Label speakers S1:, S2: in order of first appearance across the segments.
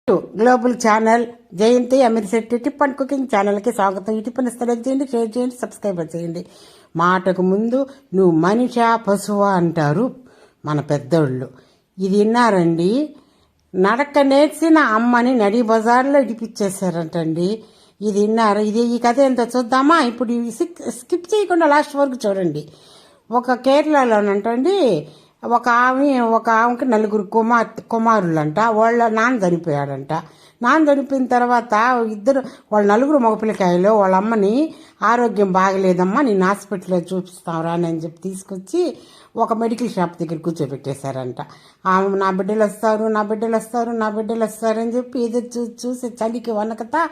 S1: Global channel Jayanthi Amirshetty tip and cooking ఛానల్కి స్వాగతం. ఇటు పని చేయండి, షేర్ చేయండి, సబ్స్క్రైబ్ చేయండి. మాటకు ముందు నువ్వు మనిషా పశువా అంటారు మన పెద్దోళ్ళు. ఇది విన్నారండి. నడక నేర్చిన అమ్మని నడి బజార్లో ఇడిపించేశారంటండి. ఇది విన్నారు. ఈ కథ ఎంతో చూద్దామా? ఇప్పుడు స్కిప్ చేయకుండా లాస్ట్ వరకు చూడండి. ఒక కేరళలోనంటండి ఒక ఆమెకి నలుగురు కుమారులంట. వాళ్ళ నాన్న చనిపోయాడంట. నాన్న చనిపోయిన తర్వాత వాళ్ళ నలుగురు మగపిల్లకాయలు వాళ్ళ అమ్మని ఆరోగ్యం బాగలేదమ్మా, నేను హాస్పిటల్లో చూపిస్తావురా అని చెప్పి తీసుకొచ్చి ఒక మెడికల్ షాప్ దగ్గర కూర్చోబెట్టేశారంట. ఆమె నా బిడ్డలు వస్తారు అని చెప్పి ఎదురు చూసి చలికి వనకతా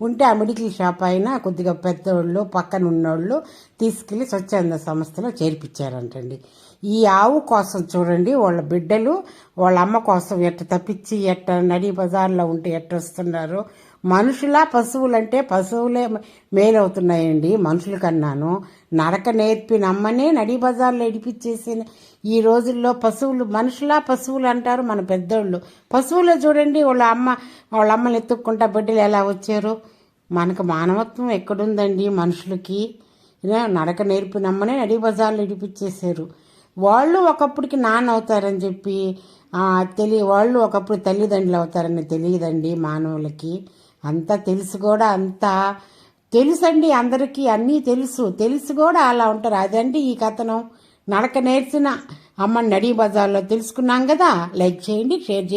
S1: ఉంటే ఆ మెడికల్ షాప్ అయినా కొద్దిగా పెద్దోళ్ళు పక్కన ఉన్నోళ్ళు తీసుకెళ్లి స్వచ్ఛంద సంస్థలో చేర్పించారంటండి. ఈ ఆవు కోసం చూడండి, వాళ్ళ బిడ్డలు వాళ్ళ అమ్మ కోసం తప్పించి నడి బజార్లో ఉంటే వస్తున్నారు. మనుషులా పశువులంటే పశువులే మేలవుతున్నాయండి మనుషుల కన్నాను. నడక నేర్పిన అమ్మనే నడి బజార్లో ఇడిపించేసి ఈ రోజుల్లో మనుషులా పశువులు అంటారు మన పెద్దోళ్ళు. పశువులు చూడండి, వాళ్ళ అమ్మని ఎత్తుక్కుంటా బిడ్డలు ఎలా వచ్చారు. మనకు మానవత్వం ఎక్కడుందండి మనుషులకి? నడక నేర్పిన అమ్మనే నడి బజార్లో ఇడిపించేశారు. వాళ్ళు ఒకప్పటికి నాన్న అవుతారని చెప్పి వాళ్ళు ఒకప్పుడు తల్లిదండ్రులు అవుతారని తెలియదండి మానవులకి. అంతా తెలుసు కూడా, అంతా తెలుసండి అందరికీ, అన్నీ తెలుసు కూడా అలా ఉంటారు. అదండి ఈ కథనం. నడక నేర్చిన అమ్మని నడి బజార్లో తెలుసుకున్నాం కదా. లైక్ చేయండి, షేర్ చేయండి.